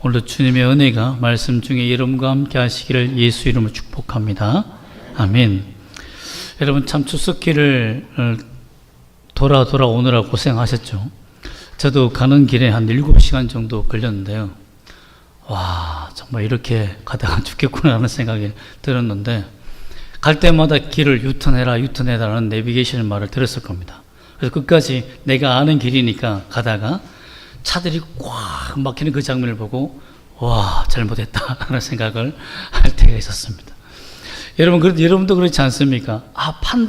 오늘도 주님의 은혜가 말씀 중에 여러분과 함께 하시기를 예수 이름으로 축복합니다. 아멘. 여러분 참 추석길을 돌아오느라 고생하셨죠. 저도 가는 길에 한 7시간 정도 걸렸는데요. 와, 정말 이렇게 가다가 죽겠구나 하는 생각이 들었는데, 갈 때마다 길을 유턴해라라는 내비게이션 말을 들었을 겁니다. 그래서 끝까지 내가 아는 길이니까 가다가 차들이 꽉 막히는 그 장면을 보고 와, 잘못했다 하는 생각을 할 때가 있었습니다. 여러분도 그렇지 않습니까?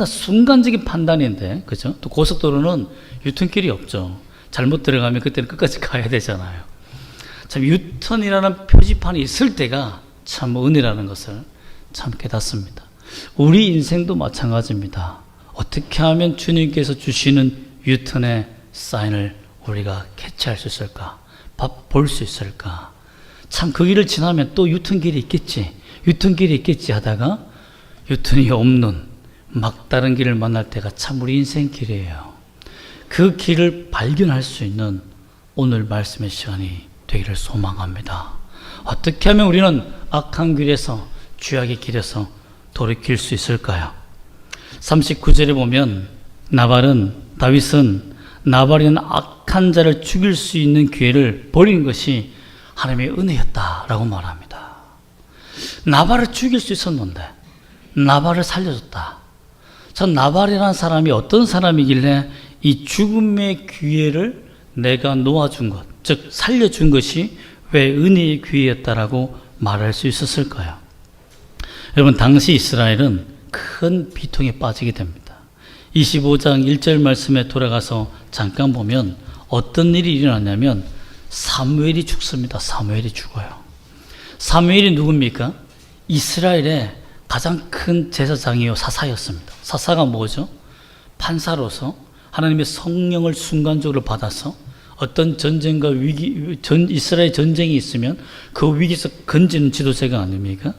순간적인 판단인데, 그죠? 또 고속도로는 유턴길이 없죠. 잘못 들어가면 그때는 끝까지 가야 되잖아요. 참 유턴이라는 표지판이 있을 때가 참 은혜라는 것을 참 깨닫습니다. 우리 인생도 마찬가지입니다. 어떻게 하면 주님께서 주시는 유턴의 사인을 우리가 캐치할 수 있을까? 볼 수 있을까? 참 그 길을 지나면 또 유턴길이 있겠지 하다가 유턴이 없는 막다른 길을 만날 때가 참 우리 인생 길이에요. 그 길을 발견할 수 있는 오늘 말씀의 시간이 되기를 소망합니다. 어떻게 하면 우리는 악한 길에서 죄악의 길에서 돌이킬 수 있을까요? 39절에 보면 다윗은 나발이라는 악한 자를 죽일 수 있는 기회를 버린 것이 하나님의 은혜였다라고 말합니다. 나발을 죽일 수 있었는데 나발을 살려줬다. 전 나발이라는 사람이 어떤 사람이길래 이 죽음의 기회를 내가 놓아준 것, 즉 살려준 것이 왜 은혜의 기회였다라고 말할 수 있었을까요? 여러분, 당시 이스라엘은 큰 비통에 빠지게 됩니다. 25장 1절 말씀에 돌아가서 잠깐 보면 어떤 일이 일어났냐면 사무엘이 죽습니다. 사무엘이 죽어요. 사무엘이 누굽니까? 이스라엘의 가장 큰 제사장이요 사사였습니다. 사사가 뭐죠? 판사로서 하나님의 성령을 순간적으로 받아서 어떤 전쟁과 이스라엘 전쟁이 있으면 그 위기에서 건지는 지도자가 아닙니까?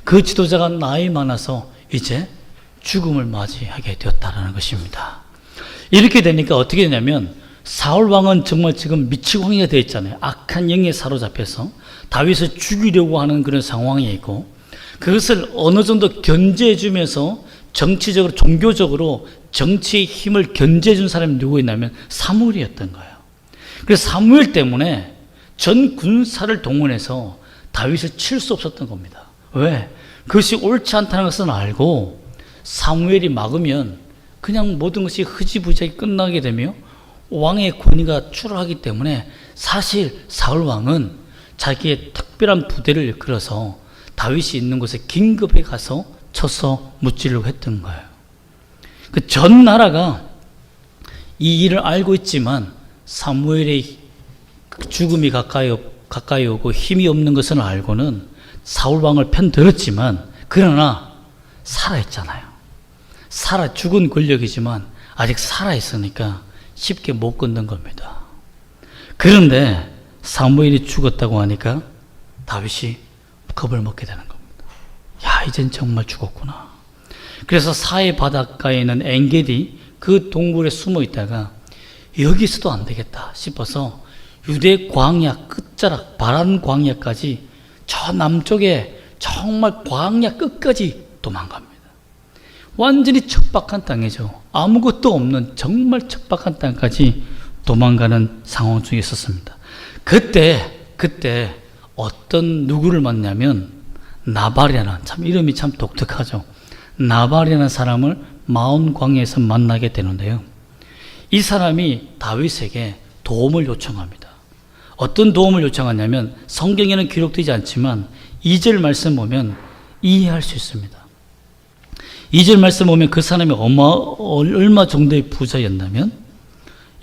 그 지도자가 나이 많아서 이제 죽음을 맞이하게 되었다는 것입니다. 이렇게 되니까 어떻게 되냐면 사울 왕은 정말 지금 미치광이가 되어 있잖아요. 악한 영에 사로잡혀서 다윗을 죽이려고 하는 그런 상황이 있고, 그것을 어느 정도 견제해 주면서 정치적으로 종교적으로 정치의 힘을 견제해 준 사람이 누구였냐면 사무엘이었던 거예요. 그래서 사무엘 때문에 전 군사를 동원해서 다윗을 칠 수 없었던 겁니다. 왜? 그것이 옳지 않다는 것은 알고 사무엘이 막으면 그냥 모든 것이 흐지부지하게 끝나게 되며 왕의 권위가 추락하기 때문에 사실 사울 왕은 자기의 특별한 부대를 이끌어서 다윗이 있는 곳에 긴급히 가서 쳐서 무찌르려고 했던 거예요. 그 전 나라가 이 일을 알고 있지만 사무엘의 죽음이 가까이 오고 힘이 없는 것을 알고는 사울 왕을 편들었지만, 그러나 살아있잖아요. 죽은 권력이지만 아직 살아있으니까 쉽게 못 건든 겁니다. 그런데 사무엘이 죽었다고 하니까 다윗이 겁을 먹게 되는 겁니다. 야, 이젠 정말 죽었구나. 그래서 사해 바닷가에 있는 엔게디 그 동굴에 숨어 있다가 여기서도 안 되겠다 싶어서 유대 광야 끝자락 바란 광야까지 저 남쪽에 정말 광야 끝까지 도망갑니다. 완전히 척박한 땅이죠. 아무것도 없는 정말 척박한 땅까지 도망가는 상황 중에 있었습니다. 그때 어떤 누구를 만나면 나발이라는, 참 이름이 참 독특하죠. 나발이라는 사람을 마온 광야에서 만나게 되는데요. 이 사람이 다윗에게 도움을 요청합니다. 어떤 도움을 요청하냐면 성경에는 기록되지 않지만 2절 말씀 보면 이해할 수 있습니다. 2절 말씀 보면 그 사람이 얼마 정도의 부자였냐면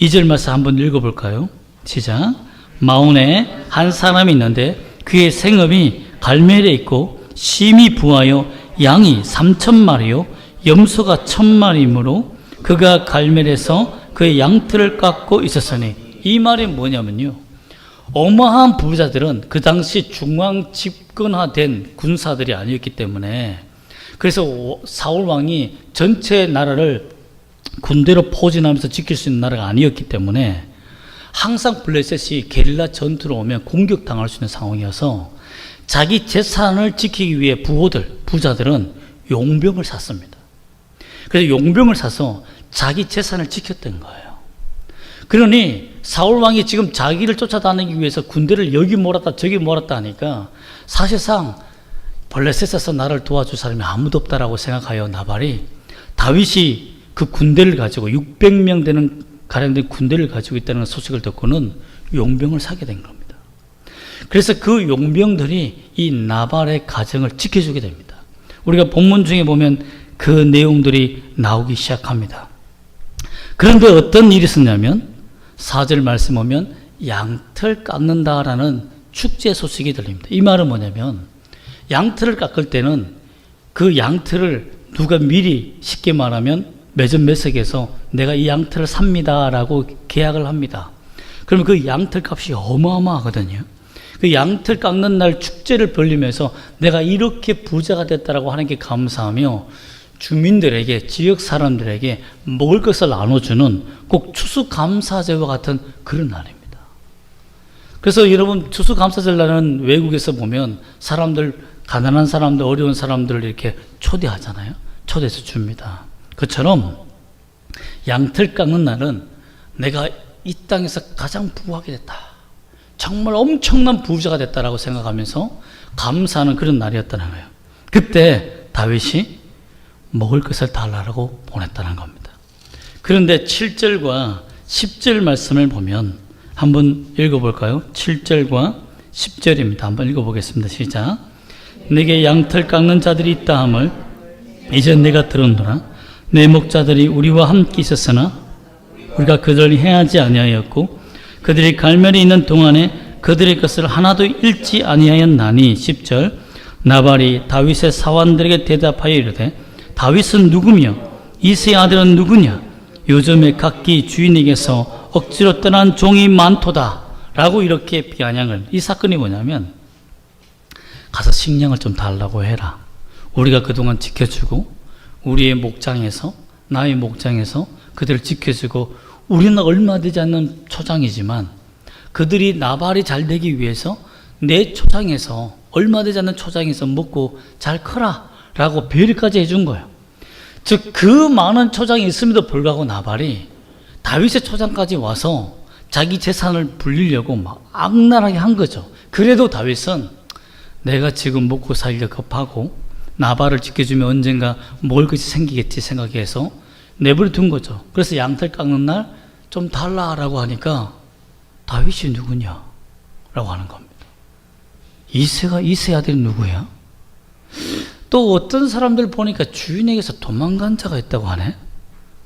2절 말씀 한번 읽어볼까요? 시작. 마온에 한 사람이 있는데 그의 생업이 갈멜에 있고 심히 부하여 양이 3,000마리요 염소가 1,000마리이므로 그가 갈멜에서 그의 양털을 깎고 있었으니, 이 말이 뭐냐면요, 어마어마한 부자들은 그 당시 중앙 집권화된 군사들이 아니었기 때문에, 그래서 사울 왕이 전체 나라를 군대로 포진하면서 지킬 수 있는 나라가 아니었기 때문에 항상 블레셋이 게릴라 전투로 오면 공격당할 수 있는 상황이어서 자기 재산을 지키기 위해 부자들은 용병을 샀습니다. 그래서 용병을 사서 자기 재산을 지켰던 거예요. 그러니 사울 왕이 지금 자기를 쫓아다니기 위해서 군대를 여기 몰았다 저기 몰았다 하니까 사실상 블레셋에서 나를 도와줄 사람이 아무도 없다라고 생각하여 나발이 다윗이 그 군대를 가지고 600명 되는 가량 된 군대를 가지고 있다는 소식을 듣고는 용병을 사게 된 겁니다. 그래서 그 용병들이 이 나발의 가정을 지켜주게 됩니다. 우리가 본문 중에 보면 그 내용들이 나오기 시작합니다. 그런데 어떤 일이 있었냐면 4절 말씀 보면 양털 깎는다라는 축제 소식이 들립니다. 이 말은 뭐냐면 양털을 깎을 때는 그 양털을 누가 미리 쉽게 말하면 매점 매석에서 내가 이 양털을 삽니다라고 계약을 합니다. 그러면 그 양털 값이 어마어마하거든요. 그 양털 깎는 날 축제를 벌리면서 내가 이렇게 부자가 됐다라고 하는 게 감사하며 주민들에게 지역 사람들에게 먹을 것을 나눠주는 꼭 추수감사제와 같은 그런 날입니다. 그래서 여러분 추수감사절날은 외국에서 보면 사람들 가난한 사람들 어려운 사람들을 이렇게 초대하잖아요. 초대해서 줍니다. 그처럼 양털 깎는 날은 내가 이 땅에서 가장 부하게 됐다. 정말 엄청난 부자가 됐다라고 생각하면서 감사하는 그런 날이었다는 거예요. 그때 다윗이 먹을 것을 달라고 보냈다는 겁니다. 그런데 7절과 10절 말씀을 보면 한번 읽어볼까요? 7절과 10절입니다. 한번 읽어보겠습니다. 시작. 내게 양털 깎는 자들이 있다 함을 이제 내가 들었노라. 내 목자들이 우리와 함께 있었으나 우리가 그들을 해하지 아니하였고 그들이 갈멜이 있는 동안에 그들의 것을 하나도 잃지 아니하였나니. 10절. 나발이 다윗의 사환들에게 대답하여 이르되 다윗은 누구며 이새의 아들은 누구냐? 요즘에 각기 주인에게서 억지로 떠난 종이 많도다 라고 이렇게 비아냥을. 이 사건이 뭐냐면 가서 식량을 좀 달라고 해라. 우리가 그동안 지켜주고 우리의 목장에서 나의 목장에서 그들을 지켜주고 우리는 얼마 되지 않는 초장이지만 그들이 나발이 잘 되기 위해서 내 초장에서 얼마 되지 않는 초장에서 먹고 잘 커라 라고 배려까지 해준 거예요. 즉 그 많은 초장이 있음에도 불구하고 나발이 다윗의 초장까지 와서 자기 재산을 불리려고 막 악랄하게 한 거죠. 그래도 다윗은 내가 지금 먹고 살기가 급하고 나발을 지켜주면 언젠가 먹을 것이 생기겠지 생각해서 내버려 둔 거죠. 그래서 양털 깎는 날 좀 달라라고 하니까 다윗이 누구냐? 라고 하는 겁니다. 이새 아들이 누구야? 또 어떤 사람들 보니까 주인에게서 도망간 자가 있다고 하네.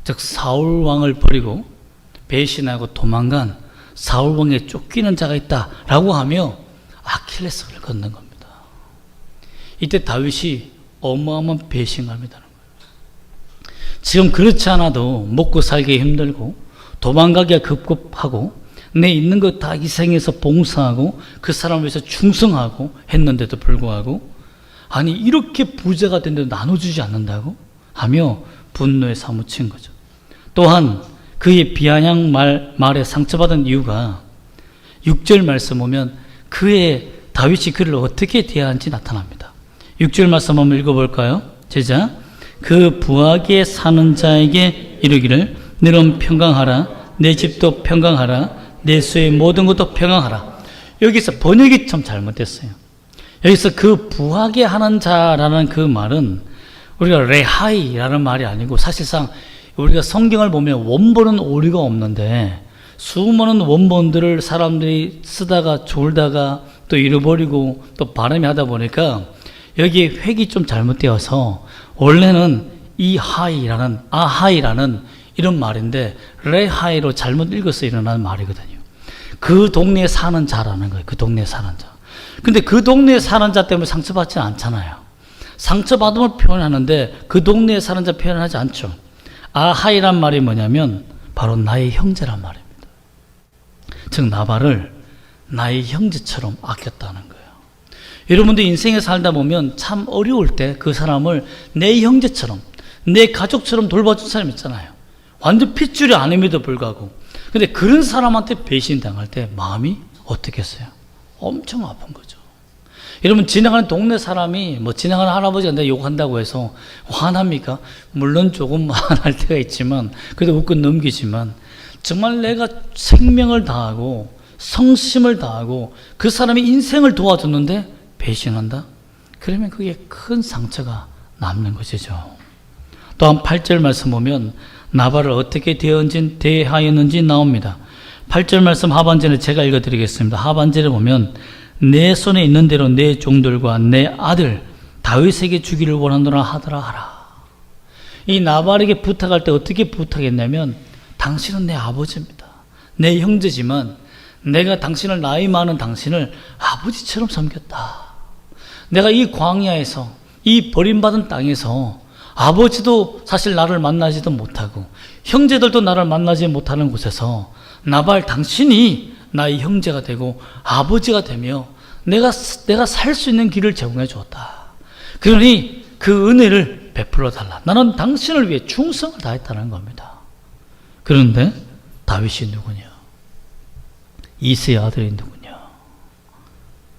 즉 사울 왕을 버리고 배신하고 도망간 사울 왕에 쫓기는 자가 있다라고 하며 아킬레스건을 걷는 겁니다. 이때 다윗이 어마어마한 배신감이 드는 거예요. 지금 그렇지 않아도 먹고 살기 힘들고 도망가기가 급급하고 내 있는 것 다 희생해서 봉사하고 그 사람을 위해서 충성하고 했는데도 불구하고 아니 이렇게 부자가 됐는데도 나눠주지 않는다고 하며 분노에 사무친 거죠. 또한 그의 비아냥 말에 상처받은 이유가 6절 말씀 보면 그의 다윗이 그를 어떻게 대하는지 나타납니다. 6절 말씀 한번 읽어볼까요? 제자 그 부하게 사는 자에게 이르기를 너는 평강하라 내 집도 평강하라 내 수의 모든 것도 평강하라. 여기서 번역이 좀 잘못됐어요. 여기서 그 부하게 하는 자라는 그 말은 우리가 레하이라는 말이 아니고 사실상 우리가 성경을 보면 원본은 오류가 없는데 수많은 원본들을 사람들이 쓰다가 졸다가 또 잃어버리고 또 발음이 하다 보니까 여기에 획이 좀 잘못되어서 원래는 아하이라는 이런 말인데 레하이로 잘못 읽어서 일어나는 말이거든요. 그 동네에 사는 자라는 거예요. 그 동네에 사는 자. 근데 그 동네에 사는 자 때문에 상처받지는 않잖아요. 상처받음을 표현하는데 그 동네에 사는 자 표현하지 않죠. 아하이란 말이 뭐냐면 바로 나의 형제란 말입니다. 즉 나발을 나의 형제처럼 아꼈다는 거예요. 여러분들 인생에 살다 보면 참 어려울 때 그 사람을 내 형제처럼 내 가족처럼 돌봐준 사람 있잖아요. 완전 핏줄이 아님에도 불구하고 근데 그런 사람한테 배신당할 때 마음이 어떻겠어요? 엄청 아픈 거죠. 여러분, 지나가는 동네 사람이 지나가는 할아버지가 내 욕한다고 해서 화납니까? 물론 조금 화날 때가 있지만 그래도 웃고 넘기지만, 정말 내가 생명을 다하고 성심을 다하고 그 사람의 인생을 도와줬는데 배신한다? 그러면 그게 큰 상처가 남는 것이죠. 또한 8절 말씀 보면 나발을 어떻게 대하였는지 나옵니다. 8절 말씀 하반절에 제가 읽어드리겠습니다. 하반절에 보면 내 손에 있는 대로 내 종들과 내 아들 다윗에게 주기를 원하노라 하더라 하라. 이 나발에게 부탁할 때 어떻게 부탁했냐면, 당신은 내 아버지입니다. 내 형제지만 내가 당신을, 나이 많은 당신을 아버지처럼 섬겼다. 내가 이 광야에서, 이 버림받은 땅에서 아버지도 사실 나를 만나지도 못하고 형제들도 나를 만나지 못하는 곳에서 나발, 당신이 나의 형제가 되고 아버지가 되며 내가 살 수 있는 길을 제공해 주었다. 그러니 그 은혜를 베풀어 달라. 나는 당신을 위해 충성을 다했다는 겁니다. 그런데 다윗이 누구냐? 이새의 아들이 누구냐?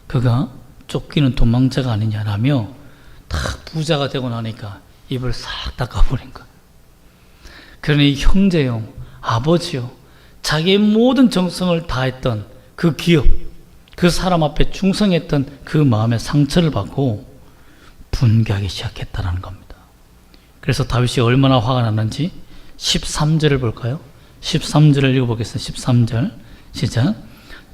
그가 쫓기는 도망자가 아니냐라며 다 부자가 되고 나니까 입을 싹 닦아버린 거예요. 그러니 형제요, 아버지요, 자기의 모든 정성을 다했던 그 기업, 그 사람 앞에 충성했던 그 마음의 상처를 받고 분개하기 시작했다는 겁니다. 그래서 다윗이 얼마나 화가 났는지 13절을 볼까요? 13절을 읽어보겠습니다. 13절 시작.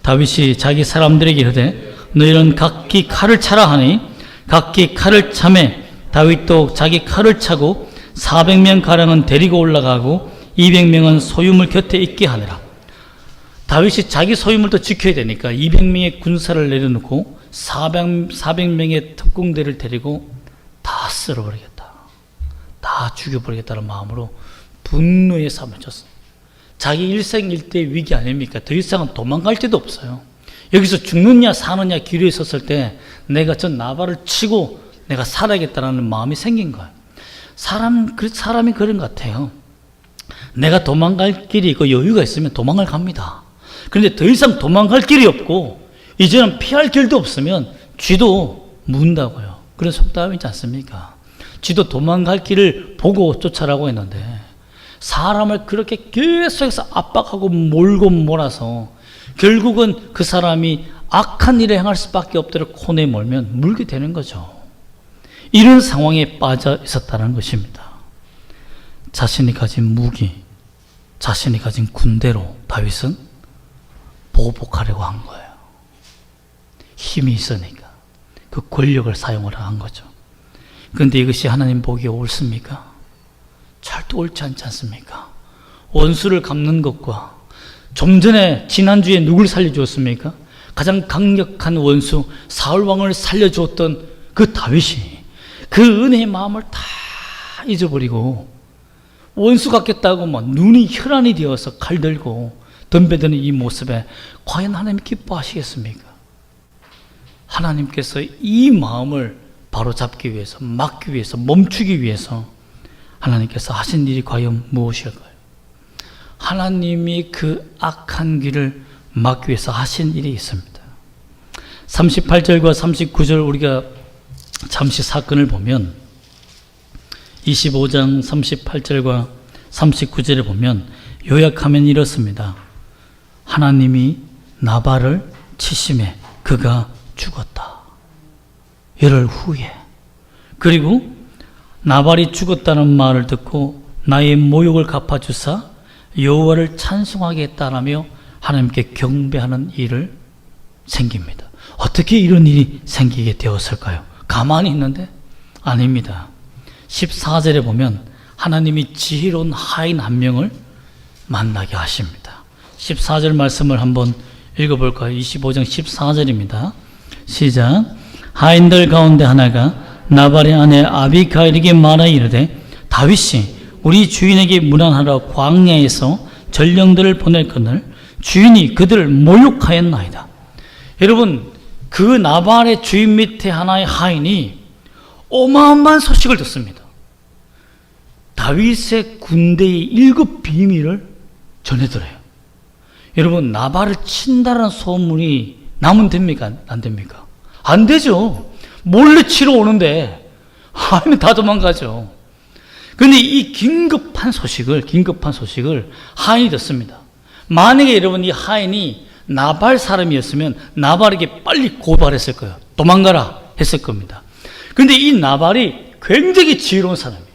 다윗이 자기 사람들에게 이르되 너희는 각기 칼을 차라 하니 각기 칼을 차매 다윗도 자기 칼을 차고 400명 가량은 데리고 올라가고 200명은 소유물 곁에 있게 하느라. 다윗이 자기 소유물도 지켜야 되니까 200명의 군사를 내려놓고 400명의 특공대를 데리고 다 쓸어버리겠다, 다 죽여버리겠다는 마음으로 분노에 사무쳤습니다. 자기 일생일대의 위기 아닙니까? 더 이상은 도망갈 데도 없어요. 여기서 죽느냐 사느냐 기로에 섰을 때 내가 저 나발을 치고 내가 살아야겠다는 마음이 생긴 거예요. 사람이 그런 것 같아요. 내가 도망갈 길이 있고 여유가 있으면 도망을 갑니다. 그런데 더 이상 도망갈 길이 없고 이제는 피할 길도 없으면 쥐도 문다고요. 그런 속담이 있지 않습니까? 쥐도 도망갈 길을 보고 쫓아라고 했는데 사람을 그렇게 계속해서 압박하고 몰고 몰아서 결국은 그 사람이 악한 일에 행할 수밖에 없도록 코너에 몰면 물게 되는 거죠. 이런 상황에 빠져 있었다는 것입니다. 자신이 가진 무기, 자신이 가진 군대로 다윗은 보복하려고 한 거예요. 힘이 있으니까 그 권력을 사용을 한 거죠. 그런데 이것이 하나님 보기에 옳습니까? 절대 옳지 않지 않습니까? 원수를 갚는 것과 좀 전에 지난주에 누굴 살려주었습니까? 가장 강력한 원수 사울 왕을 살려주었던 그 다윗이 그 은혜의 마음을 다 잊어버리고 원수 같겠다고 눈이 혈안이 되어서 칼 들고 덤벼드는 이 모습에 과연 하나님 기뻐하시겠습니까? 하나님께서 이 마음을 바로잡기 위해서, 막기 위해서, 멈추기 위해서 하나님께서 하신 일이 과연 무엇일까요? 하나님이 그 악한 길을 막기 위해서 하신 일이 있습니다. 38절과 39절 우리가 잠시 사건을 보면 25장 38절과 39절에 보면 요약하면 이렇습니다. 하나님이 나발을 치심해 그가 죽었다. 열흘 후에. 그리고 나발이 죽었다는 말을 듣고 나의 모욕을 갚아주사 여호와를 찬송하게 했다라며 하나님께 경배하는 일을 생깁니다. 어떻게 이런 일이 생기게 되었을까요? 가만히 있는데? 아닙니다. 14절에 보면 하나님이 지혜로운 하인 한 명을 만나게 하십니다. 14절 말씀을 한번 읽어볼까요? 25장 14절입니다. 시작. 하인들 가운데 하나가 나발의 아내 아비가일에게 말하여 이르되 다윗이 우리 주인에게 문안하러 광야에서 전령들을 보낼거늘 주인이 그들을 모욕하였나이다. 여러분, 그 나발의 주인 밑에 하나의 하인이 어마어마한 소식을 듣습니다. 다윗의 군대의 7 비밀을 전해들어요. 여러분, 나발을 친다는 소문이 나면 됩니까? 안 됩니까? 안 되죠. 몰래 치러 오는데 하인은 다 도망가죠. 그런데 이 긴급한 소식을 하인이 듣습니다. 만약에 여러분 이 하인이 나발 사람이었으면 나발에게 빨리 고발했을 거예요. 도망가라 했을 겁니다. 그런데 이 나발이 굉장히 지혜로운 사람이에요.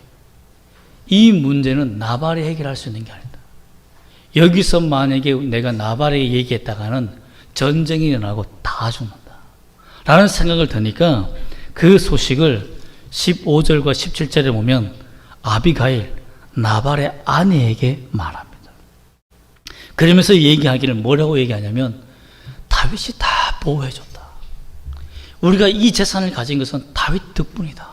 이 문제는 나발이 해결할 수 있는 게 아니다. 여기서 만약에 내가 나발에게 얘기했다가는 전쟁이 일어나고 다 죽는다 라는 생각을 드니까 그 소식을 15절과 17절에 보면 아비가일, 나발의 아내에게 말합니다. 그러면서 얘기하기를 뭐라고 얘기하냐면 다윗이 다 보호해줬다. 우리가 이 재산을 가진 것은 다윗 덕분이다.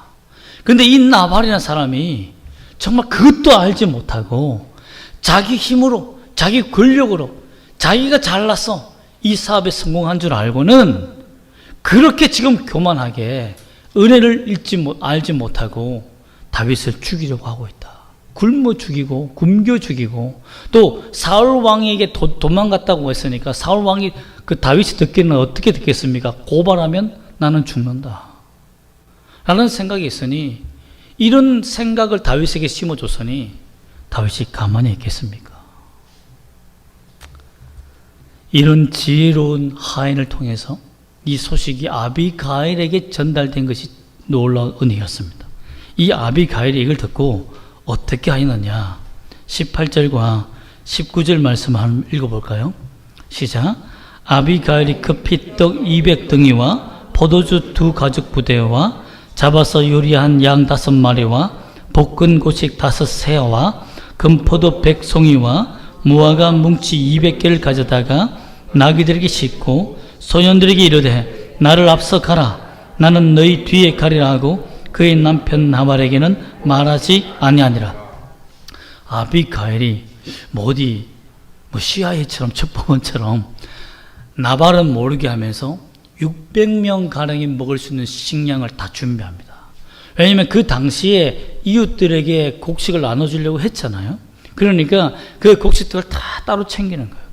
그런데 이 나발이라는 사람이 정말 그것도 알지 못하고 자기 힘으로, 자기 권력으로, 자기가 잘났어 이 사업에 성공한 줄 알고는 그렇게 지금 교만하게 은혜를 알지 못하고 다윗을 죽이려고 하고 있다. 굶어 죽이고 굶겨 죽이고 또 사울 왕에게 도망갔다고 했으니까 사울 왕이 그 다윗이 듣기는 어떻게 듣겠습니까? 고발하면 나는 죽는다 라는 생각이 있으니 이런 생각을 다윗에게 심어줬으니 다윗이 가만히 있겠습니까? 이런 지혜로운 하인을 통해서 이 소식이 아비가일에게 전달된 것이 놀라운 은혜였습니다. 이 아비가일이 이걸 듣고 어떻게 하였느냐? 18절과 19절 말씀 한번 읽어볼까요? 시작. 아비가일이 급히 떡 200덩이와 포도주 2가죽 부대와 잡아서 요리한 양 5마리와 볶은 고식 5새와 금포도 100송이와 무화과 뭉치 200개를 가져다가 나귀들에게 싣고 소년들에게 이르되 나를 앞서 가라. 나는 너희 뒤에 가리라 하고 그의 남편 나발에게는 말하지 아니하니라. 아비가일이 어디 CIA처럼 첩보원처럼 나발은 모르게 하면서 600명 가량이 먹을 수 있는 식량을 다 준비합니다. 왜냐하면 그 당시에 이웃들에게 곡식을 나눠주려고 했잖아요. 그러니까 그 곡식들을 다 따로 챙기는 거예요.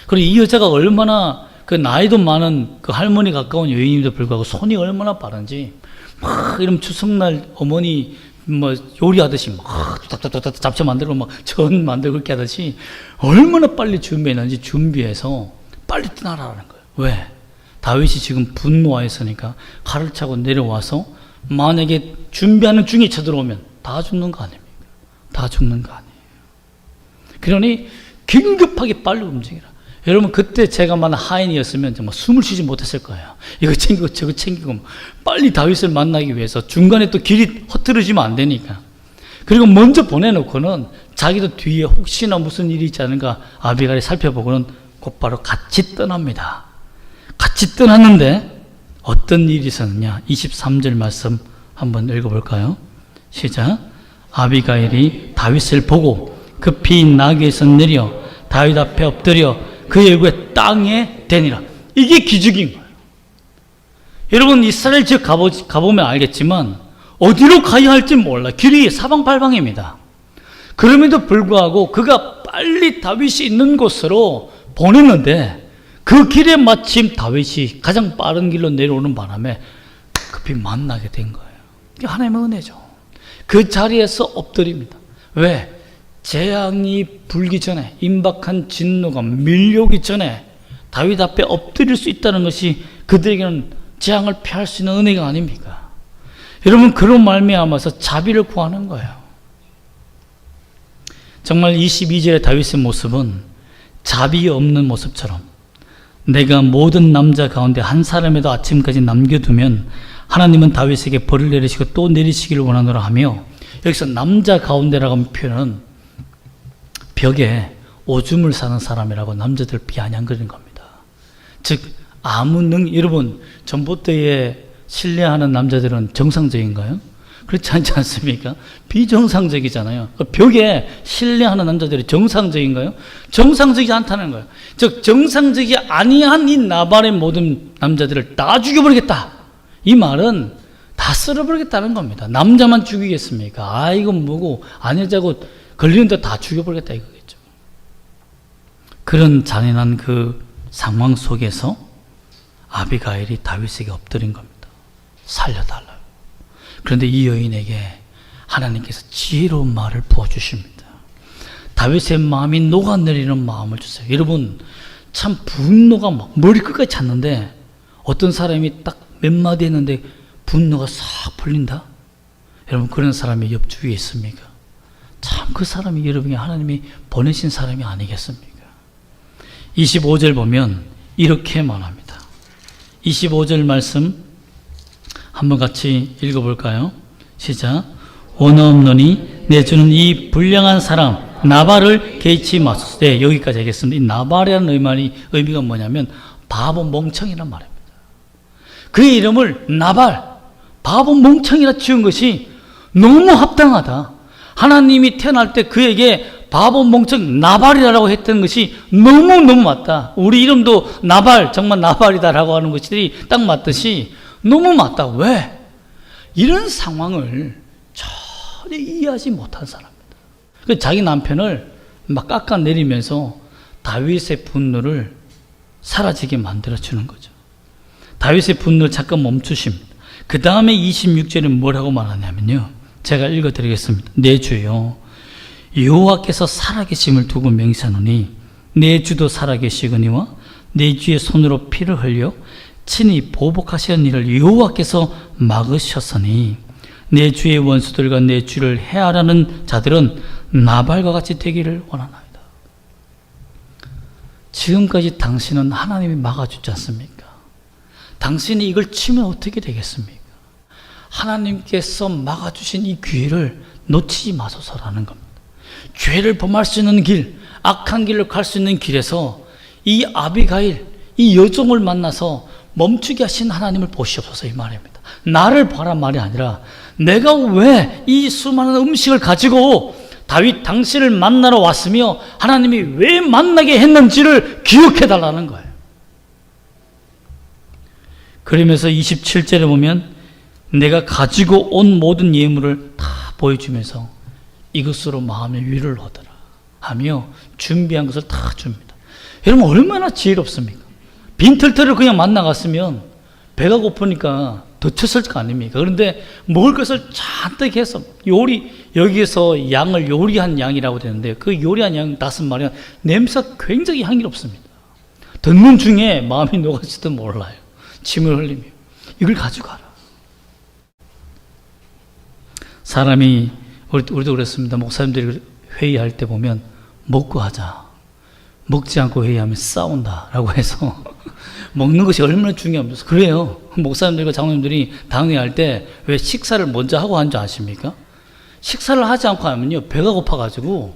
그리고 이 여자가 얼마나 그 나이도 많은 그 할머니 가까운 여인임에도 불구하고 손이 얼마나 빠른지 막 이런 추석날 어머니 요리하듯이 막 잡채 만들고 막 전 만들고 그렇게 하듯이 얼마나 빨리 준비했는지 준비해서 빨리 떠나라는 거예요. 왜? 다윗이 지금 분노하였으니까 칼을 차고 내려와서 만약에 준비하는 중에 쳐들어오면 다 죽는 거 아닙니까? 다 죽는 거 아니에요. 그러니 긴급하게 빨리 움직이라. 여러분 그때 제가 만약 하인이었으면 정말 숨을 쉬지 못했을 거예요. 이거 챙기고 저거 챙기고 빨리 다윗을 만나기 위해서 중간에 또 길이 흐트러지면 안 되니까. 그리고 먼저 보내놓고는 자기도 뒤에 혹시나 무슨 일이 있지 않은가 아비가일이 살펴보고는 곧바로 같이 떠납니다. 같이 떠났는데 어떤 일이 있었느냐? 23절 말씀 한번 읽어볼까요? 시작. 아비가일이 다윗을 보고 급히 나귀에서 내려 다윗 앞에 엎드려 그의 얼굴에 땅에 대니라. 이게 기적인 거예요. 여러분 이스라엘 지역 가보면 알겠지만 어디로 가야 할지 몰라. 길이 사방팔방입니다. 그럼에도 불구하고 그가 빨리 다윗이 있는 곳으로 보냈는데 그 길에 마침 다윗이 가장 빠른 길로 내려오는 바람에 급히 만나게 된 거예요. 이게 하나님의 은혜죠. 그 자리에서 엎드립니다. 왜? 재앙이 불기 전에, 임박한 진노가 밀려오기 전에 다윗 앞에 엎드릴 수 있다는 것이 그들에게는 재앙을 피할 수 있는 은혜가 아닙니까? 여러분 그런 말미암아서 자비를 구하는 거예요. 정말 22절의 다윗의 모습은 자비 없는 모습처럼 내가 모든 남자 가운데 한 사람에도 아침까지 남겨두면 하나님은 다윗에게 벌을 내리시고 또 내리시기를 원하노라 하며, 여기서 남자 가운데라고 하는 표현은 벽에 오줌을 싸는 사람이라고 남자들 비아냥거리는 겁니다. 즉 여러분 전봇대에 신뢰하는 남자들은 정상적인가요? 그렇지 않지 않습니까? 비정상적이잖아요. 벽에 신뢰하는 남자들이 정상적인가요? 정상적이지 않다는 거예요. 즉 정상적이 아니한 이 나발의 모든 남자들을 다 죽여버리겠다. 이 말은 다 쓸어버리겠다는 겁니다. 남자만 죽이겠습니까? 이건 뭐고 아내자고 걸리는데 다 죽여버리겠다 이거겠죠. 그런 잔인한 그 상황 속에서 아비가일이 다윗에게 엎드린 겁니다. 살려달라고. 그런데 이 여인에게 하나님께서 지혜로운 말을 부어주십니다. 다윗의 마음이 녹아내리는 마음을 주세요. 여러분, 참 분노가 막 머리끝까지 찼는데 어떤 사람이 딱 몇 마디 했는데 분노가 싹 풀린다? 여러분, 그런 사람이 옆주위에 있습니까? 참 그 사람이 여러분이 하나님이 보내신 사람이 아니겠습니까? 25절 보면 이렇게 말합니다. 25절 말씀 한번 같이 읽어볼까요? 시작. 원어 없노니 내 주는 이 불량한 사람 나발을 개의치 마소서. 네, 여기까지 하겠습니다. 이 나발이라는 의미가 뭐냐면 바보 멍청이란 말입니다. 그의 이름을 나발, 바보 멍청이라 지은 것이 너무 합당하다. 하나님이 태어날 때 그에게 바보 멍청 나발이라고 했던 것이 너무너무 맞다. 우리 이름도 나발, 정말 나발이다라고 하는 것들이 딱 맞듯이 너무 맞다. 왜? 이런 상황을 전혀 이해하지 못한 사람입니다. 자기 남편을 막 깎아내리면서 다윗의 분노를 사라지게 만들어주는 거죠. 다윗의 분노를 잠깐 멈추십니다. 그 다음에 26절에 뭐라고 말하냐면요. 제가 읽어드리겠습니다. 내 주여, 여호와께서 살아계심을 두고 맹세하노니 내 주도 살아계시거니와 내 주의 손으로 피를 흘려 친히 보복하시는 일을 여호와께서 막으셨으니 내 주의 원수들과 내 주를 해하라는 자들은 나발과 같이 되기를 원하나이다. 지금까지 당신은 하나님이 막아주지 않습니까? 당신이 이걸 치면 어떻게 되겠습니까? 하나님께서 막아주신 이 기회를 놓치지 마소서라는 겁니다. 죄를 범할 수 있는 길, 악한 길로 갈 수 있는 길에서 이 아비가일, 이 여종을 만나서 멈추게 하신 하나님을 보시옵소서 이 말입니다. 나를 봐란 말이 아니라 내가 왜 이 수많은 음식을 가지고 다윗 당신을 만나러 왔으며 하나님이 왜 만나게 했는지를 기억해달라는 거예요. 그러면서 27절에 보면 내가 가지고 온 모든 예물을 다 보여주면서 이것으로 마음의 위를 얻으라 하며 준비한 것을 다 줍니다. 여러분 얼마나 지혜롭습니까? 빈털터를 그냥 만나갔으면 배가 고프니까 더 쳤을 거 아닙니까? 그런데 먹을 것을 잔뜩 해서 여기에서 양을 요리한 양이라고 되는데 그 요리한 양 5마리는 냄새가 굉장히 향기롭습니다. 듣는 중에 마음이 녹아질지도 몰라요. 침을 흘리며 이걸 가져가라. 사람이 우리도 그랬습니다. 목사님들이 회의할 때 보면 먹고 하자. 먹지 않고 회의하면 싸운다라고 해서 먹는 것이 얼마나 중요합니까? 그래요. 목사님들과 장로님들이 당회할 때 왜 식사를 먼저 하고 한 줄 아십니까? 식사를 하지 않고 하면요 배가 고파가지고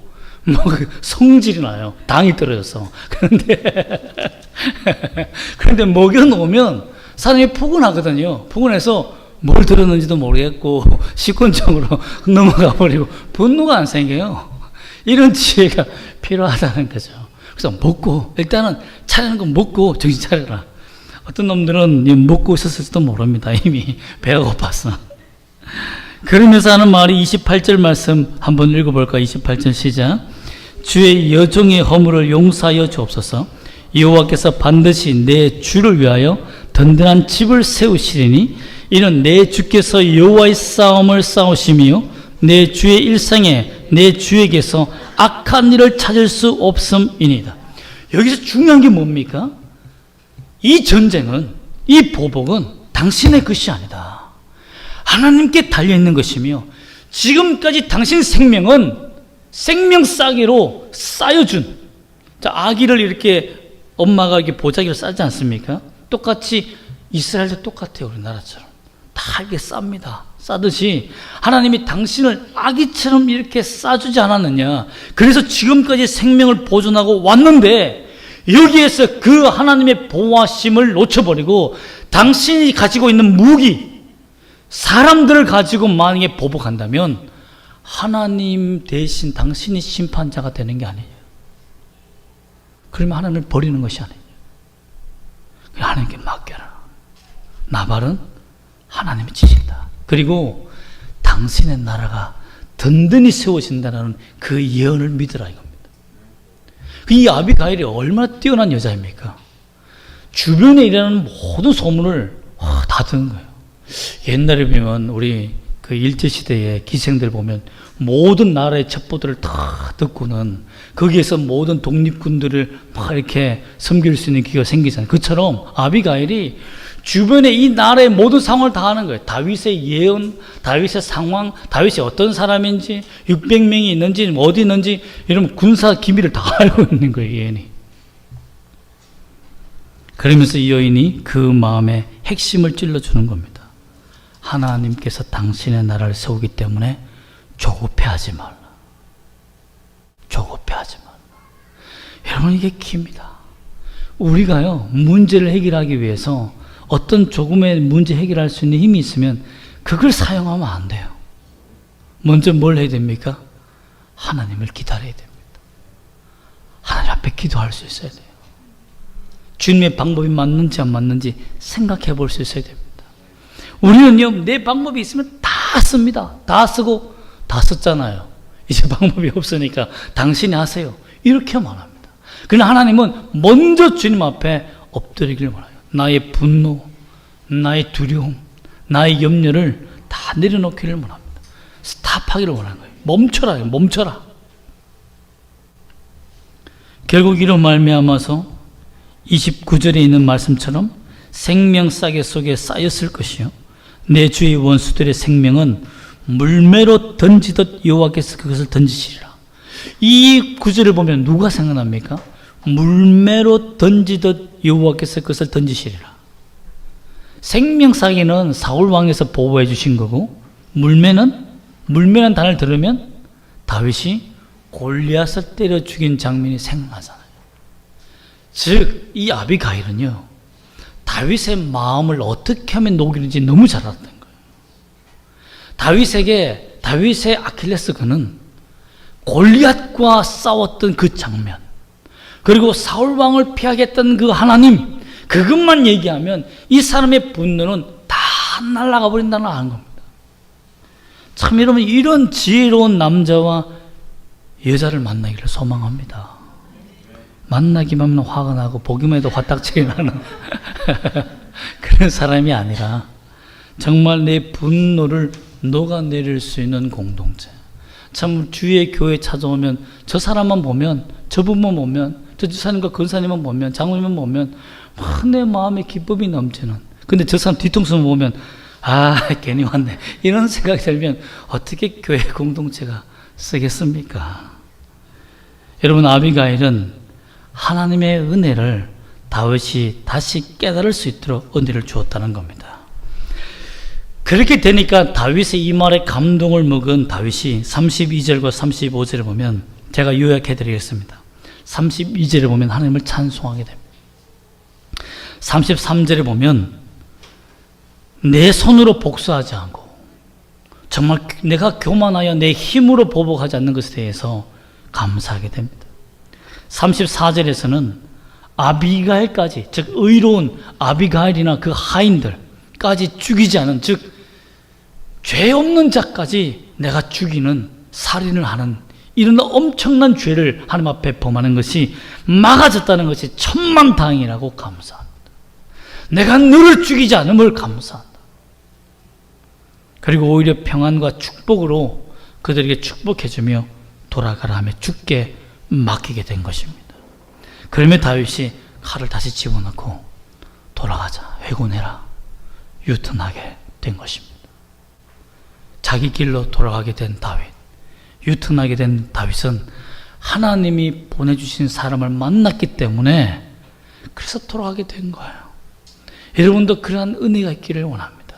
성질이 나요. 당이 떨어져서. 그런데 먹여놓으면 사람이 푸근하거든요. 푸근해서 뭘 들었는지도 모르겠고 시큰둥으로 넘어가 버리고 분노가 안 생겨요. 이런 지혜가 필요하다는 거죠. 그래서 먹고 일단은 차리는 거 먹고 정신 차려라. 어떤 놈들은 먹고 있었을지도 모릅니다. 이미 배가 고파서. 그러면서 하는 말이 28절 말씀 한번 읽어볼까? 28절 시작. 주의 여종의 허물을 용서하여 주옵소서. 여호와께서 반드시 내 주를 위하여 든든한 집을 세우시리니 이는 내 주께서 여호와의 싸움을 싸우시며 내 주의 일생에 내 주에게서 악한 일을 찾을 수 없음이니이다. 여기서 중요한 게 뭡니까? 이 전쟁은, 이 보복은 당신의 것이 아니다. 하나님께 달려있는 것이며 지금까지 당신 생명은 생명 싸개로 쌓여준, 아기를 이렇게 엄마가 이렇게 보자기로 싸지 않습니까? 똑같이 이스라엘도 똑같아요. 우리나라처럼 다 이렇게 쌉니다. 싸듯이 하나님이 당신을 아기처럼 이렇게 싸주지 않았느냐. 그래서 지금까지 생명을 보존하고 왔는데 여기에서 그 하나님의 보호하심을 놓쳐버리고 당신이 가지고 있는 무기, 사람들을 가지고 만약에 보복한다면 하나님 대신 당신이 심판자가 되는 게 아니에요. 그러면 하나님을 버리는 것이 아니에요. 하나님께 맡겨라. 나발은 하나님이 치신다. 그리고 당신의 나라가 든든히 세워진다는 그 예언을 믿으라 이겁니다. 이 아비가일이 얼마나 뛰어난 여자입니까? 주변에 일어나는 모든 소문을 다 듣는 거예요. 옛날에 보면 우리 그 일제시대의 기생들 보면 모든 나라의 첩보들을 다 듣고는 거기에서 모든 독립군들을 막 이렇게 섬길 수 있는 기회가 생기잖아요. 그처럼 아비가일이 주변에 이 나라의 모든 상황을 다 아는 거예요. 다윗의 예언, 다윗의 상황, 다윗이 어떤 사람인지, 600명이 있는지, 어디 있는지, 이런 군사 기밀을 다 알고 있는 거예요, 이 여인이. 그러면서 이 여인이 그 마음의 핵심을 찔러주는 겁니다. 하나님께서 당신의 나라를 세우기 때문에 조급해하지 말라. 조급해하지 말라. 여러분, 이게 키입니다. 우리가요, 문제를 해결하기 위해서 어떤 조금의 문제 해결할 수 있는 힘이 있으면 그걸 사용하면 안 돼요. 먼저 뭘 해야 됩니까? 하나님을 기다려야 됩니다. 하나님 앞에 기도할 수 있어야 돼요. 주님의 방법이 맞는지 안 맞는지 생각해 볼 수 있어야 됩니다. 우리는요, 내 방법이 있으면 다 씁니다. 다 쓰고 다 썼잖아요. 이제 방법이 없으니까 당신이 하세요. 이렇게 말합니다. 그러나 하나님은 먼저 주님 앞에 엎드리기를 원해요. 나의 분노, 나의 두려움, 나의 염려를 다 내려놓기를 원합니다. 스탑하기를 원하는 거예요. 멈춰라, 멈춰라. 결국 이로 말미암아서 29절에 있는 말씀처럼 생명싸개 속에 쌓였을 것이요 내 주의 원수들의 생명은 물매로 던지듯 여호와께서 그것을 던지시리라. 이 구절을 보면 누가 생각납니까? 물매로 던지듯 여호와께서 그것을 던지시리라. 생명싸개는 사울 왕에서 보호해 주신 거고, 물매라는 단어를 들으면 다윗이 골리앗을 때려 죽인 장면이 생각나잖아요. 즉, 이 아비가일은요, 다윗의 마음을 어떻게 하면 녹이는지 너무 잘 알았던 거예요. 다윗의 아킬레스건은 골리앗과 싸웠던 그 장면, 그리고 사울 왕을 피하겠다는 그 하나님, 그것만 얘기하면 이 사람의 분노는 다 날아가 버린다는 걸 아는 겁니다. 참, 여러분, 이런 지혜로운 남자와 여자를 만나기를 소망합니다. 만나기만 하면 화가 나고 보기만 해도 화딱지가 나는 그런 사람이 아니라 정말 내 분노를 녹아내릴 수 있는 공동체. 참, 주의 교회 찾아오면 저 사람만 보면, 저분만 보면, 저 지사님과 권사님만 보면, 장로님만 보면 막 내 마음에 기쁨이 넘치는, 근데 저 사람 뒤통수만 보면 괜히 왔네, 이런 생각이 들면 어떻게 교회 공동체가 쓰겠습니까? 여러분, 아비가일은 하나님의 은혜를 다윗이 다시 깨달을 수 있도록 은혜를 주었다는 겁니다. 그렇게 되니까 다윗의 이 말에 감동을 먹은 다윗이 32절과 35절을 보면, 제가 요약해 드리겠습니다. 32절에 보면 하나님을 찬송하게 됩니다. 33절에 보면 내 손으로 복수하지 않고 정말 내가 교만하여 내 힘으로 보복하지 않는 것에 대해서 감사하게 됩니다. 34절에서는 아비가일까지, 즉 의로운 아비가일이나 그 하인들까지 죽이지 않은, 즉 죄 없는 자까지 내가 죽이는, 살인을 하는 이런 엄청난 죄를 하나님 앞에 범하는 것이 막아졌다는 것이 천만다행이라고 감사합니다. 내가 너를 죽이지 않음을 감사한다. 그리고 오히려 평안과 축복으로 그들에게 축복해주며 돌아가라 하며 죽게 맡기게 된 것입니다. 그러면 다윗이 칼을 다시 집어넣고 돌아가자, 회군해라, 유턴하게 된 것입니다. 자기 길로 돌아가게 된 다윗, 유턴하게 된 다윗은 하나님이 보내주신 사람을 만났기 때문에 그래서 돌아가게 된 거예요. 여러분도 그러한 은혜가 있기를 원합니다.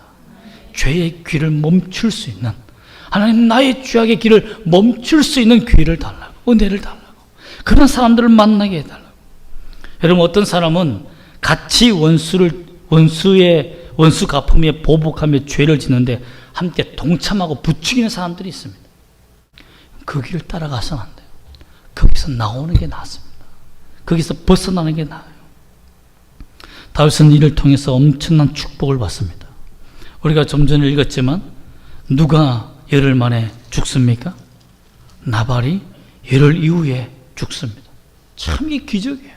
죄의 귀를 멈출 수 있는, 하나님 나의 죄악의 길을 멈출 수 있는 기회를 달라고, 은혜를 달라고, 그런 사람들을 만나게 해달라고. 여러분, 어떤 사람은 같이 원수 갚음에 보복하며 죄를 짓는데 함께 동참하고 부추기는 사람들이 있습니다. 그 길을 따라가서는 안 돼요. 거기서 나오는 게 낫습니다. 거기서 벗어나는 게 나아요. 다윗은 이를 통해서 엄청난 축복을 받습니다. 우리가 좀 전에 읽었지만 누가 열흘 만에 죽습니까? 나발이 열흘 이후에 죽습니다. 참 이게 기적이에요.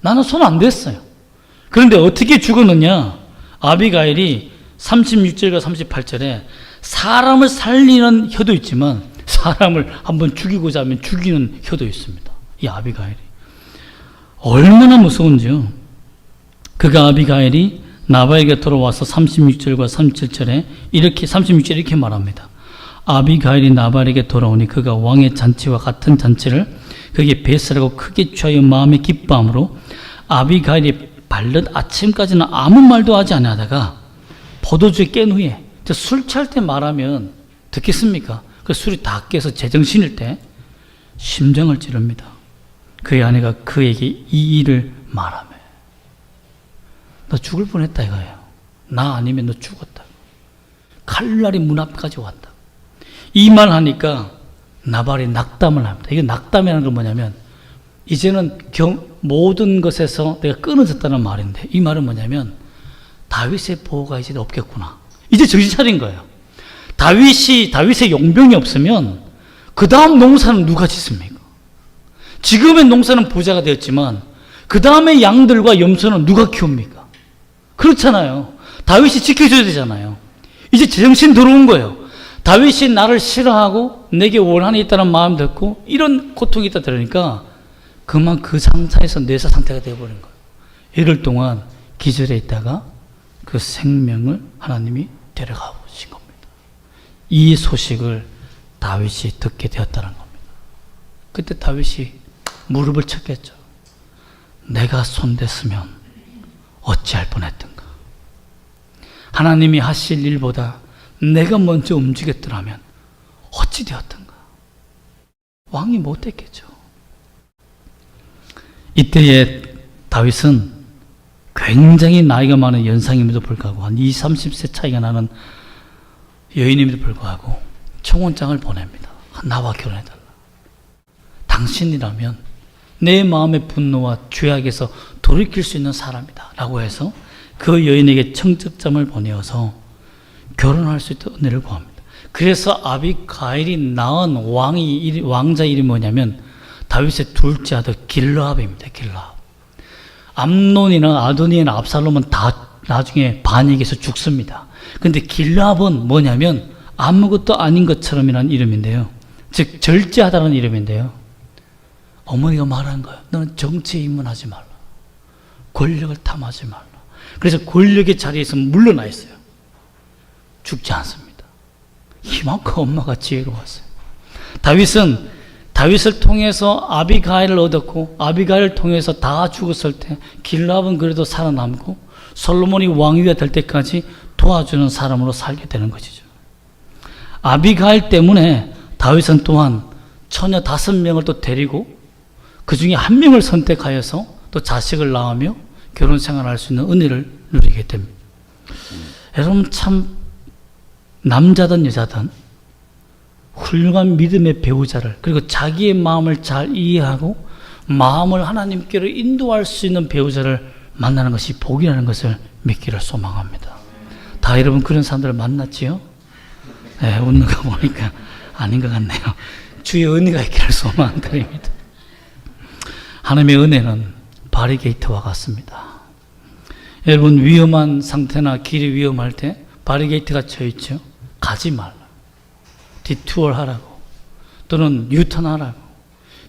나는 손 안 댔어요. 그런데 어떻게 죽었느냐? 아비가일이 36절과 38절에 사람을 살리는 혀도 있지만 사람을 한번 죽이고자 하면 죽이는 혀도 있습니다. 이 아비가일이 얼마나 무서운지요. 그가 아비가일이 나발에게 돌아와서 36절과 37절에 이렇게 36절에 이렇게 말합니다. 아비가일이 나발에게 돌아오니 그가 왕의 잔치와 같은 잔치를 그에게 배설하고 크게 취하여 마음에 기뻐함으로 아비가일이 밝은 아침까지는 아무 말도 하지 아니하다가 포도주에 깬 후에 술 취할 때 말하면 듣겠습니까? 그 술이 다 깨서 제정신일 때 심장을 찌릅니다. 그의 아내가 그에게 이 일을 말하며 너 죽을 뻔했다 이거예요. 나 아니면 너 죽었다. 칼날이 문 앞까지 왔다. 이 말 하니까 나발이 낙담을 합니다. 이게 낙담이라는 건 뭐냐면 이제는 모든 것에서 내가 끊어졌다는 말인데 이 말은 뭐냐면 다윗의 보호가 이제 없겠구나. 이제 정신 차린 거예요. 다윗의 용병이 없으면 그 다음 농사는 누가 짓습니까? 지금의 농사는 부자가 되었지만 그 다음에 양들과 염소는 누가 키웁니까? 그렇잖아요. 다윗이 지켜줘야 되잖아요. 이제 제정신 들어온 거예요. 다윗이 나를 싫어하고 내게 원한이 있다는 마음 듣고 이런 고통이 있다 들으니까 그만 그 상태에서 뇌사 상태가 되어버린 거예요. 이럴 동안 기절해 있다가 그 생명을 하나님이 데려가 보신 겁니다. 이 소식을 다윗이 듣게 되었다는 겁니다. 그때 다윗이 무릎을 쳤겠죠. 내가 손댔으면 어찌할 뻔했던가. 하나님이 하실 일보다 내가 먼저 움직였더라면 어찌 되었던가. 왕이 못됐겠죠. 이때에 다윗은 굉장히 나이가 많은 연상임에도 불구하고 한 20, 30세 차이가 나는 여인임에도 불구하고 청혼장을 보냅니다. 나와 결혼해달라. 당신이라면 내 마음의 분노와 죄악에서 돌이킬 수 있는 사람이다 라고 해서 그 여인에게 청첩장을 보내어서 결혼할 수 있도록 은혜를 구합니다. 그래서 아비가일이 낳은 왕자 이름이 뭐냐면 다윗의 둘째 아들 길르압입니다. 길르압. 암논이나 아도니나 압살롬은 다 나중에 반역에서 죽습니다. 근데 길르압은 뭐냐면 아무것도 아닌 것처럼이라는 이름인데요. 즉 절제하다는 이름인데요. 어머니가 말한 거예요. 너는 정치에 입문하지 말라. 권력을 탐하지 말라. 그래서 권력의 자리에서 물러나 있어요. 죽지 않습니다. 이만큼 엄마가 지혜로웠어요. 다윗을 통해서 아비가일을 얻었고 아비가일을 통해서 다 죽었을 때 길라압은 그래도 살아남고 솔로몬이 왕위가 될 때까지 도와주는 사람으로 살게 되는 것이죠. 아비가일 때문에 다윗은 또한 처녀 5명을 또 데리고 그 중에 1명을 선택하여서 또 자식을 낳으며 결혼 생활할 수 있는 은혜를 누리게 됩니다. 여러분 참 남자든 여자든 훌륭한 믿음의 배우자를 그리고 자기의 마음을 잘 이해하고 마음을 하나님께로 인도할 수 있는 배우자를 만나는 것이 복이라는 것을 믿기를 소망합니다. 다 여러분 그런 사람들을 만났지요? 네, 웃는 거 보니까 아닌 것 같네요. 주의 은혜가 있기를 소망드립니다. 하나님의 은혜는 바리게이트와 같습니다. 여러분 위험한 상태나 길이 위험할 때 바리게이트가 쳐 있죠. 가지 말라. 디투어를 하라고 또는 유턴하라고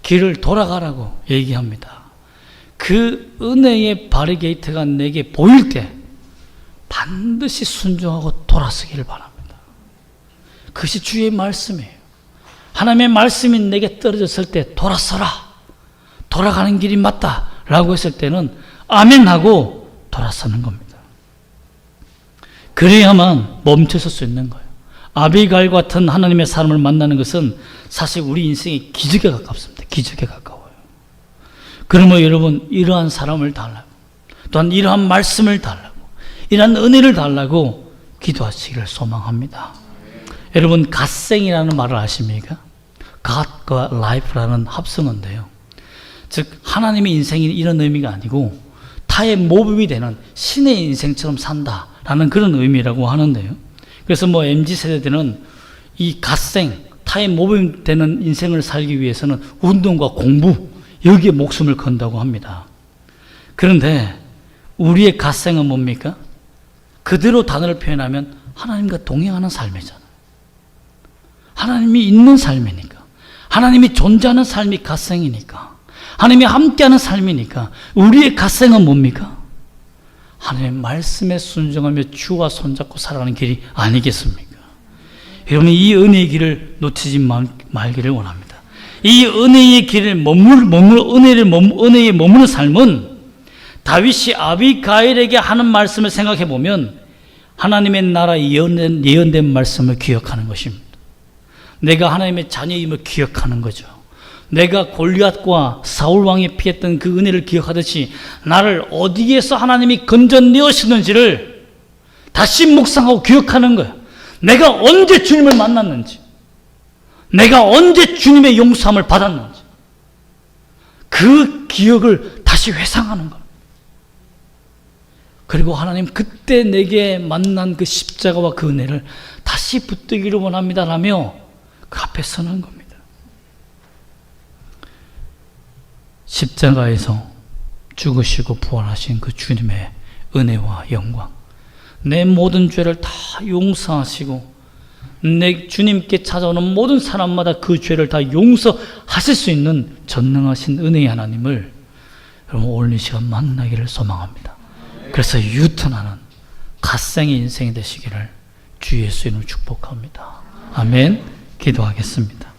길을 돌아가라고 얘기합니다. 그 은혜의 바리게이트가 내게 보일 때 반드시 순종하고 돌아서기를 바랍니다. 그것이 주의 말씀이에요. 하나님의 말씀이 내게 떨어졌을 때 돌아서라. 돌아가는 길이 맞다 라고 했을 때는 아멘 하고 돌아서는 겁니다. 그래야만 멈춰설 수 있는 거예요. 아비가일 같은 하나님의 사람을 만나는 것은 사실 우리 인생의 기적에 가깝습니다. 기적에 가까워요. 그러면 여러분 이러한 사람을 달라고 또한 이러한 말씀을 달라고 이러한 은혜를 달라고 기도하시기를 소망합니다. 여러분 갓생이라는 말을 아십니까? God과 life라는 합성어인데요. 즉 하나님의 인생이 이런 의미가 아니고 타의 모범이 되는 신의 인생처럼 산다라는 그런 의미라고 하는데요. 그래서 MZ세대들은 이 갓생, 타의 모범이 되는 인생을 살기 위해서는 운동과 공부 여기에 목숨을 건다고 합니다. 그런데 우리의 갓생은 뭡니까? 그대로 단어를 표현하면 하나님과 동행하는 삶이잖아요. 하나님이 있는 삶이니까, 하나님이 존재하는 삶이 갓생이니까, 하나님이 함께하는 삶이니까 우리의 갓생은 뭡니까? 하나님의 말씀에 순종하며 주와 손잡고 살아가는 길이 아니겠습니까? 여러분, 이 은혜의 길을 놓치지 말기를 원합니다. 이 은혜의 길을 은혜에 머무는 삶은 다윗이 아비가일에게 하는 말씀을 생각해 보면 하나님의 나라 예언된 말씀을 기억하는 것입니다. 내가 하나님의 자녀임을 기억하는 거죠. 내가 골리앗과 사울 왕이 피했던 그 은혜를 기억하듯이 나를 어디에서 하나님이 건져내었는지를 다시 묵상하고 기억하는 거예요. 내가 언제 주님을 만났는지, 내가 언제 주님의 용서함을 받았는지, 그 기억을 다시 회상하는 거예요. 그리고 하나님, 그때 내게 만난 그 십자가와 그 은혜를 다시 붙들기를 원합니다라며 그 앞에 서는 겁니다. 십자가에서 죽으시고 부활하신 그 주님의 은혜와 영광, 내 모든 죄를 다 용서하시고 내 주님께 찾아오는 모든 사람마다 그 죄를 다 용서하실 수 있는 전능하신 은혜의 하나님을 여러분 오늘 이 시간 만나기를 소망합니다. 그래서 유턴하는 갓생의 인생이 되시기를 주 예수 이름으로 축복합니다. 아멘. 기도하겠습니다.